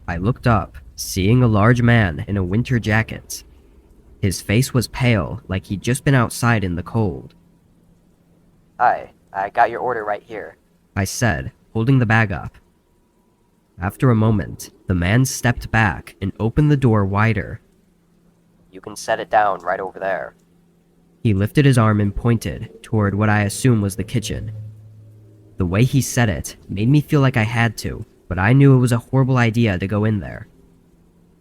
I looked up, seeing a large man in a winter jacket. His face was pale, like he'd just been outside in the cold. "Hi, I got your order right here." I said, holding the bag up. After a moment, the man stepped back and opened the door wider. "You can set it down right over there." He lifted his arm and pointed toward what I assume was the kitchen. The way he said it made me feel like I had to, but I knew it was a horrible idea to go in there.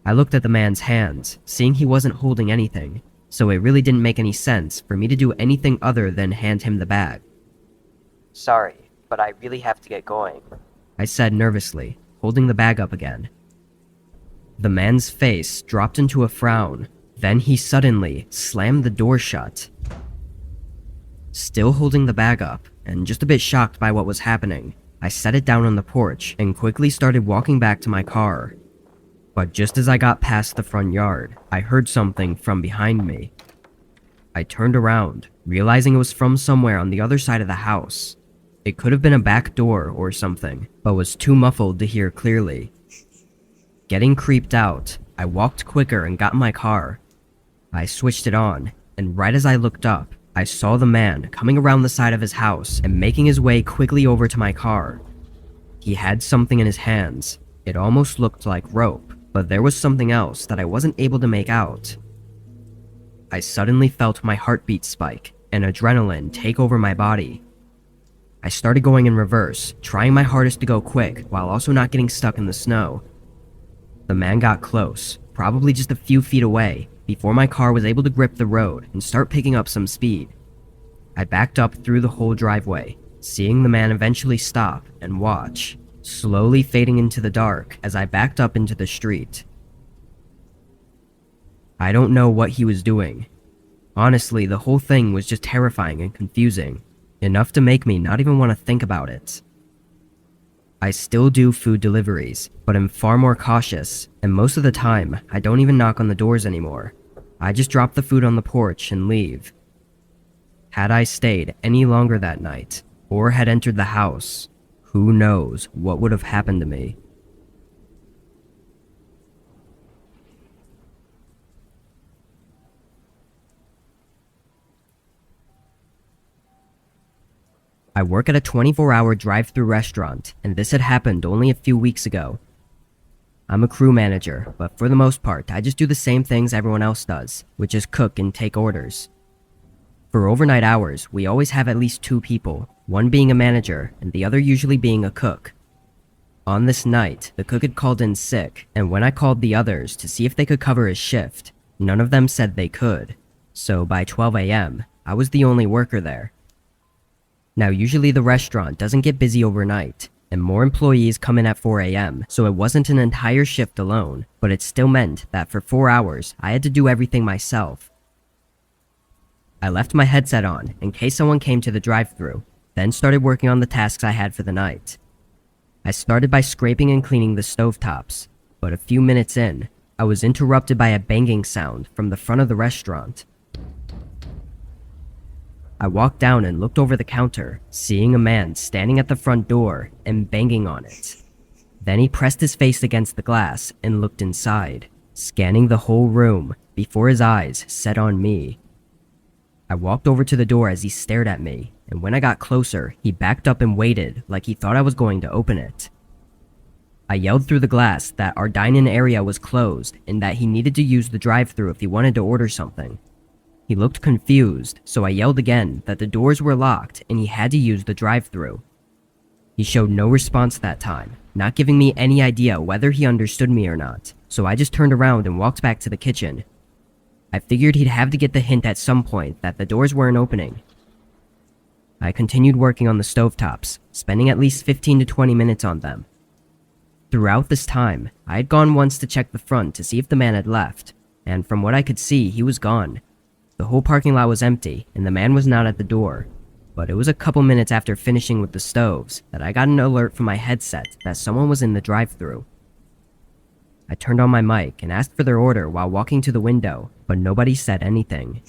I looked at the man's hands, seeing he wasn't holding anything, so it really didn't make any sense for me to do anything other than hand him the bag. "Sorry, but I really have to get going," I said nervously, holding the bag up again. The man's face dropped into a frown, then he suddenly slammed the door shut. Still holding the bag up, and just a bit shocked by what was happening, I set it down on the porch and quickly started walking back to my car. But just as I got past the front yard, I heard something from behind me. I turned around, realizing it was from somewhere on the other side of the house. It could have been a back door or something, but was too muffled to hear clearly. Getting creeped out, I walked quicker and got in my car. I switched it on, and right as I looked up, I saw the man coming around the side of his house and making his way quickly over to my car. He had something in his hands. It almost looked like rope, but there was something else that I wasn't able to make out. I suddenly felt my heartbeat spike and adrenaline take over my body. I started going in reverse, trying my hardest to go quick while also not getting stuck in the snow. The man got close, probably just a few feet away, before my car was able to grip the road and start picking up some speed. I backed up through the whole driveway, seeing the man eventually stop and watch, slowly fading into the dark as I backed up into the street. I don't know what he was doing. Honestly, the whole thing was just terrifying and confusing, enough to make me not even want to think about it. I still do food deliveries, but I'm far more cautious, and most of the time, I don't even knock on the doors anymore. I just drop the food on the porch and leave. Had I stayed any longer that night, or had entered the house, who knows what would have happened to me. I work at a 24-hour drive-thru restaurant, and this had happened only a few weeks ago. I'm a crew manager, but for the most part, I just do the same things everyone else does, which is cook and take orders. For overnight hours, we always have at least 2 people, one being a manager and the other usually being a cook. On this night, the cook had called in sick, and when I called the others to see if they could cover his shift, none of them said they could. So by 12 a.m., I was the only worker there. Now usually the restaurant doesn't get busy overnight, and more employees come in at 4 a.m., so it wasn't an entire shift alone, but it still meant that for 4 hours, I had to do everything myself. I left my headset on in case someone came to the drive-thru, then started working on the tasks I had for the night. I started by scraping and cleaning the stovetops, but a few minutes in, I was interrupted by a banging sound from the front of the restaurant. I walked down and looked over the counter, seeing a man standing at the front door and banging on it. Then he pressed his face against the glass and looked inside, scanning the whole room before his eyes set on me. I walked over to the door as he stared at me, and when I got closer, he backed up and waited like he thought I was going to open it. I yelled through the glass that our dine-in area was closed and that he needed to use the drive-thru if he wanted to order something. He looked confused, so I yelled again that the doors were locked and he had to use the drive-thru. He showed no response that time, not giving me any idea whether he understood me or not, so I just turned around and walked back to the kitchen. I figured he'd have to get the hint at some point that the doors weren't opening. I continued working on the stovetops, spending at least 15 to 20 minutes on them. Throughout this time, I had gone once to check the front to see if the man had left, and from what I could see, he was gone. The whole parking lot was empty, and the man was not at the door. But it was a couple minutes after finishing with the stoves that I got an alert from my headset that someone was in the drive-thru. I turned on my mic and asked for their order while walking to the window, but nobody said anything.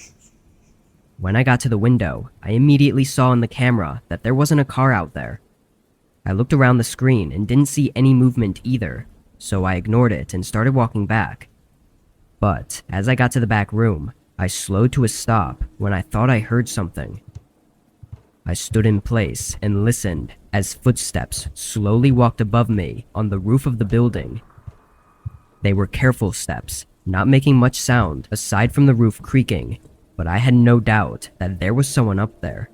When I got to the window, I immediately saw in the camera that there wasn't a car out there. I looked around the screen and didn't see any movement either, so I ignored it and started walking back. But as I got to the back room, I slowed to a stop when I thought I heard something. I stood in place and listened as footsteps slowly walked above me on the roof of the building. They were careful steps, not making much sound aside from the roof creaking, but I had no doubt that there was someone up there.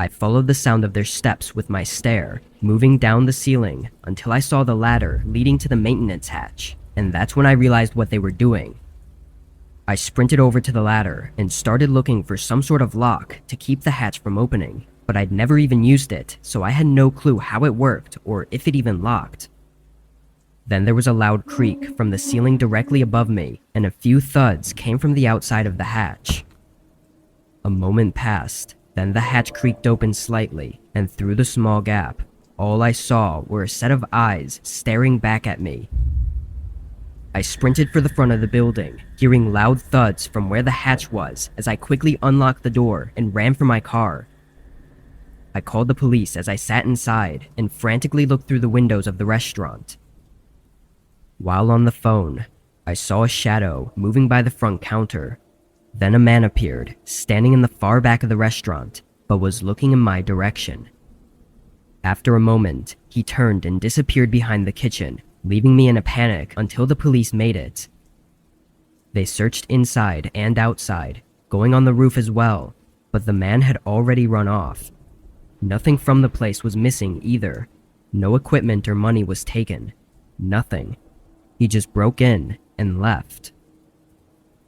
I followed the sound of their steps with my stare, moving down the ceiling until I saw the ladder leading to the maintenance hatch, and that's when I realized what they were doing. I sprinted over to the ladder and started looking for some sort of lock to keep the hatch from opening, but I'd never even used it, so I had no clue how it worked or if it even locked. Then there was a loud creak from the ceiling directly above me, and a few thuds came from the outside of the hatch. A moment passed, then the hatch creaked open slightly, and through the small gap, all I saw were a set of eyes staring back at me. I sprinted for the front of the building, hearing loud thuds from where the hatch was as I quickly unlocked the door and ran for my car. I called the police as I sat inside and frantically looked through the windows of the restaurant. While on the phone, I saw a shadow moving by the front counter. Then a man appeared, standing in the far back of the restaurant, but was looking in my direction. After a moment, he turned and disappeared behind the kitchen, leaving me in a panic until the police made it. They searched inside and outside, going on the roof as well, but the man had already run off. Nothing from the place was missing either. No equipment or money was taken. Nothing. He just broke in and left.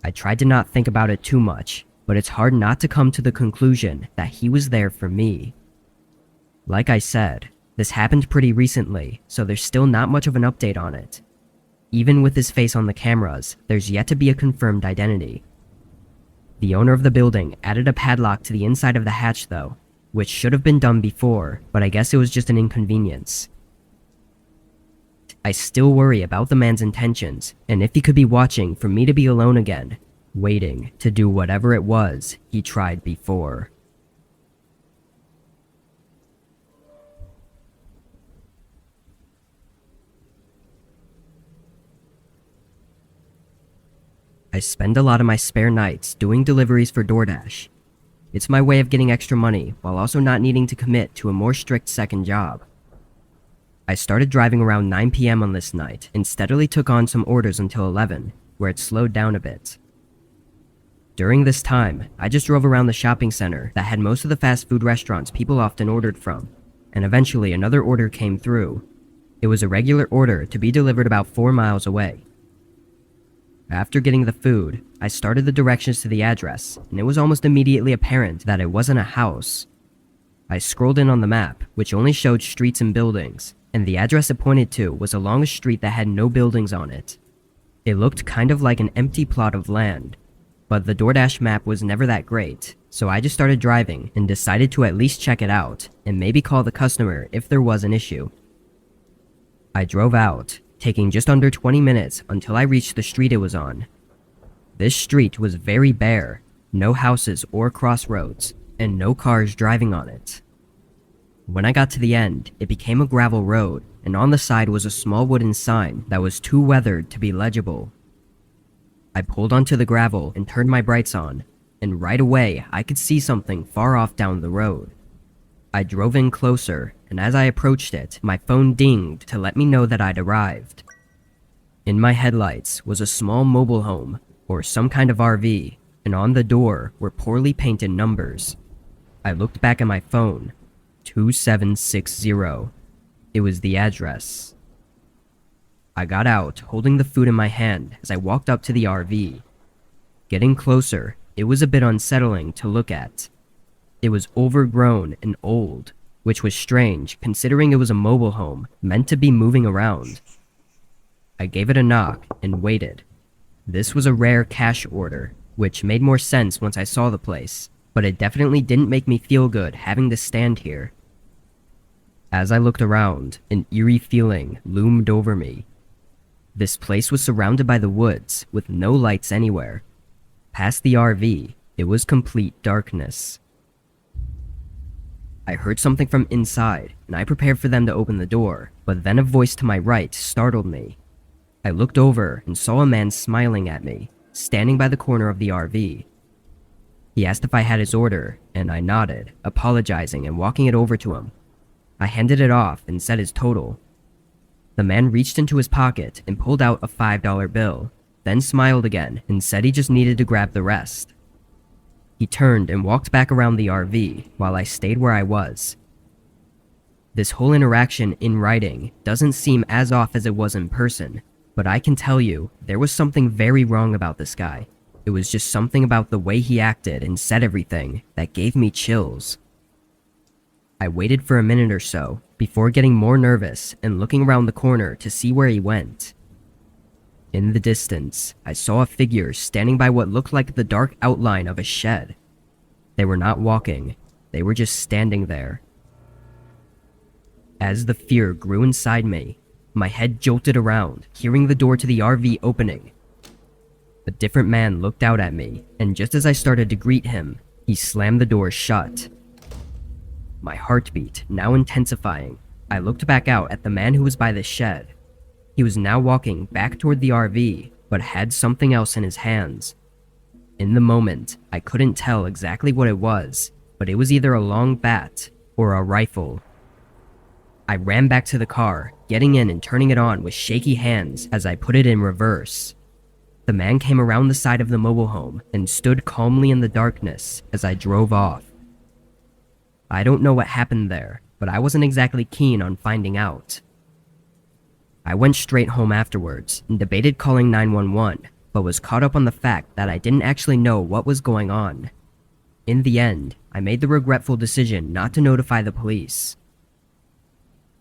I tried to not think about it too much, but it's hard not to come to the conclusion that he was there for me. Like I said, this happened pretty recently, so there's still not much of an update on it. Even with his face on the cameras, there's yet to be a confirmed identity. The owner of the building added a padlock to the inside of the hatch though, which should have been done before, but I guess it was just an inconvenience. I still worry about the man's intentions, and if he could be watching for me to be alone again, waiting to do whatever it was he tried before. I spend a lot of my spare nights doing deliveries for DoorDash. It's my way of getting extra money while also not needing to commit to a more strict second job. I started driving around 9 p.m. on this night and steadily took on some orders until 11, where it slowed down a bit. During this time, I just drove around the shopping center that had most of the fast food restaurants people often ordered from, and eventually another order came through. It was a regular order to be delivered about 4 miles away. After getting the food, I started the directions to the address, and it was almost immediately apparent that it wasn't a house. I scrolled in on the map, which only showed streets and buildings, and the address it pointed to was along a street that had no buildings on it. It looked kind of like an empty plot of land, but the DoorDash map was never that great, so I just started driving and decided to at least check it out and maybe call the customer if there was an issue. I drove out, taking just under 20 minutes until I reached the street it was on. This street was very bare, no houses or crossroads, and no cars driving on it. When I got to the end, it became a gravel road, and on the side was a small wooden sign that was too weathered to be legible. I pulled onto the gravel and turned my brights on, and right away I could see something far off down the road. I drove in closer, and as I approached it, my phone dinged to let me know that I'd arrived. In my headlights was a small mobile home, or some kind of RV, and on the door were poorly painted numbers. I looked back at my phone. 2760. It was the address. I got out, holding the food in my hand as I walked up to the RV. Getting closer, it was a bit unsettling to look at. It was overgrown and old, which was strange considering it was a mobile home meant to be moving around. I gave it a knock and waited. This was a rare cash order, which made more sense once I saw the place, but it definitely didn't make me feel good having to stand here. As I looked around, an eerie feeling loomed over me. This place was surrounded by the woods, with no lights anywhere. Past the RV, it was complete darkness. I heard something from inside, and I prepared for them to open the door, but then a voice to my right startled me. I looked over and saw a man smiling at me. standing by the corner of the RV. He asked if I had his order, and I nodded, apologizing and walking it over to him. I handed it off and said his total. The man reached into his pocket and pulled out a $5 bill, then smiled again and said he just needed to grab the rest. He turned and walked back around the RV while I stayed where I was. This whole interaction in writing doesn't seem as off as it was in person, but I can tell you, there was something very wrong about this guy. It was just something about the way he acted and said everything that gave me chills. I waited for a minute or so before getting more nervous and looking around the corner to see where he went. In the distance, I saw a figure standing by what looked like the dark outline of a shed. They were not walking, they were just standing there. As the fear grew inside me, my head jolted around, hearing the door to the RV opening. A different man looked out at me, and just as I started to greet him, he slammed the door shut. My heartbeat now intensifying, I looked back out at the man who was by the shed. He was now walking back toward the RV, but had something else in his hands. In the moment, I couldn't tell exactly what it was, but it was either a long bat or a rifle. I ran back to the car, getting in and turning it on with shaky hands as I put it in reverse. The man came around the side of the mobile home and stood calmly in the darkness as I drove off. I don't know what happened there, but I wasn't exactly keen on finding out. I went straight home afterwards and debated calling 911, but was caught up on the fact that I didn't actually know what was going on. In the end, I made the regretful decision not to notify the police.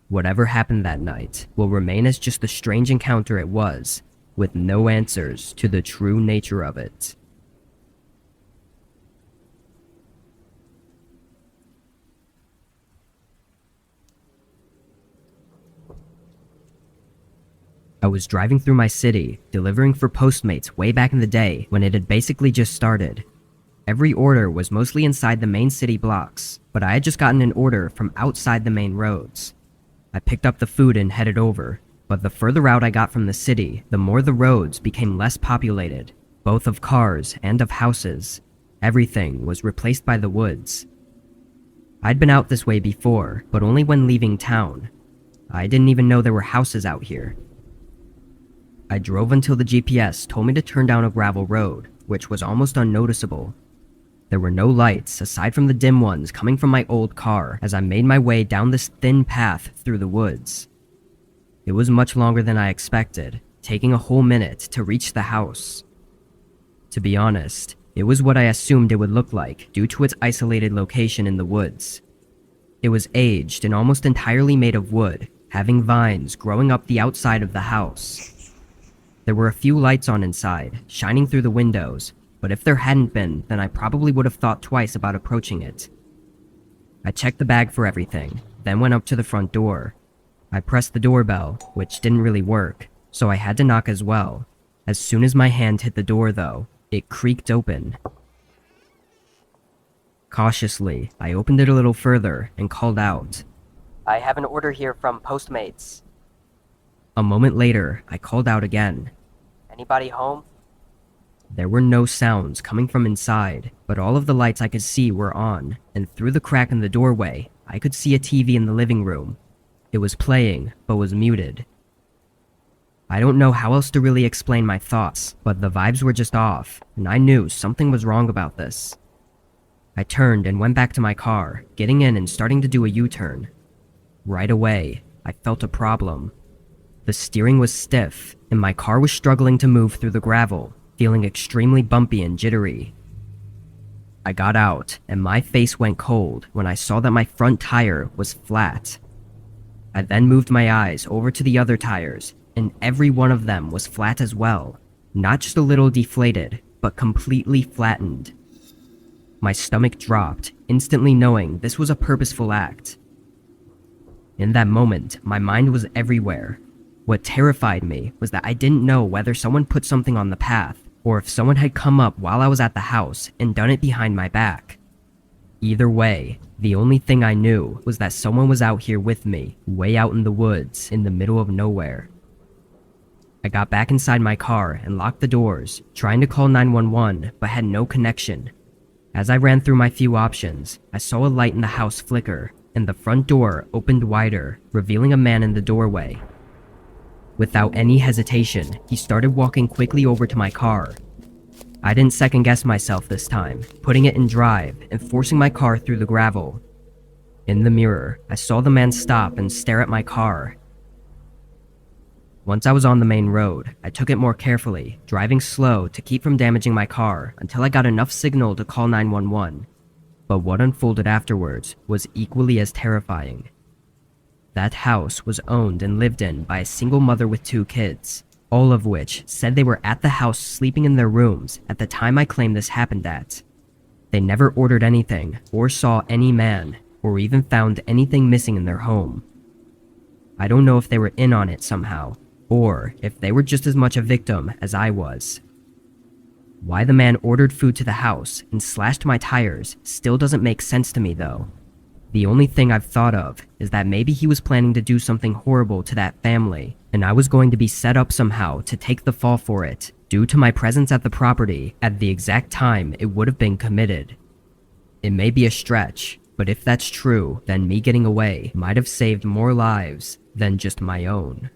Whatever happened that night will remain as just the strange encounter it was, with no answers to the true nature of it. I was driving through my city, delivering for Postmates way back in the day when it had basically just started. Every order was mostly inside the main city blocks, but I had just gotten an order from outside the main roads. I picked up the food and headed over, but the further out I got from the city, the more the roads became less populated, both of cars and of houses. Everything was replaced by the woods. I'd been out this way before, but only when leaving town. I didn't even know there were houses out here. I drove until the GPS told me to turn down a gravel road, which was almost unnoticeable. There were no lights aside from the dim ones coming from my old car as I made my way down this thin path through the woods. It was much longer than I expected, taking a whole minute to reach the house. To be honest, it was what I assumed it would look like due to its isolated location in the woods. It was aged and almost entirely made of wood, having vines growing up the outside of the house. There were a few lights on inside, shining through the windows, but if there hadn't been, then I probably would have thought twice about approaching it. I checked the bag for everything, then went up to the front door. I pressed the doorbell, which didn't really work, so I had to knock as well. As soon as my hand hit the door, though, it creaked open. Cautiously, I opened it a little further and called out. I have an order here from Postmates. A moment later, I called out again. Anybody home? There were no sounds coming from inside, but all of the lights I could see were on, and through the crack in the doorway, I could see a TV in the living room. It was playing, but was muted. I don't know how else to really explain my thoughts, but the vibes were just off, and I knew something was wrong about this. I turned and went back to my car, getting in and starting to do a U-turn. Right away, I felt a problem. The steering was stiff, and my car was struggling to move through the gravel, feeling extremely bumpy and jittery. I got out, and my face went cold when I saw that my front tire was flat. I then moved my eyes over to the other tires, and every one of them was flat as well, not just a little deflated, but completely flattened. My stomach dropped, instantly knowing this was a purposeful act. In that moment, my mind was everywhere. What terrified me was that I didn't know whether someone put something on the path, or if someone had come up while I was at the house and done it behind my back. Either way, the only thing I knew was that someone was out here with me, way out in the woods, in the middle of nowhere. I got back inside my car and locked the doors, trying to call 911 but had no connection. As I ran through my few options, I saw a light in the house flicker, and the front door opened wider, revealing a man in the doorway. Without any hesitation, he started walking quickly over to my car. I didn't second guess myself this time, putting it in drive and forcing my car through the gravel. In the mirror, I saw the man stop and stare at my car. Once I was on the main road, I took it more carefully, driving slow to keep from damaging my car until I got enough signal to call 911. But what unfolded afterwards was equally as terrifying. That house was owned and lived in by a single mother with 2 kids, all of which said they were at the house sleeping in their rooms at the time I claim this happened at. They never ordered anything or saw any man or even found anything missing in their home. I don't know if they were in on it somehow, or if they were just as much a victim as I was. Why the man ordered food to the house and slashed my tires still doesn't make sense to me though. The only thing I've thought of is that maybe he was planning to do something horrible to that family, and I was going to be set up somehow to take the fall for it, due to my presence at the property at the exact time it would have been committed. It may be a stretch, but if that's true, then me getting away might have saved more lives than just my own.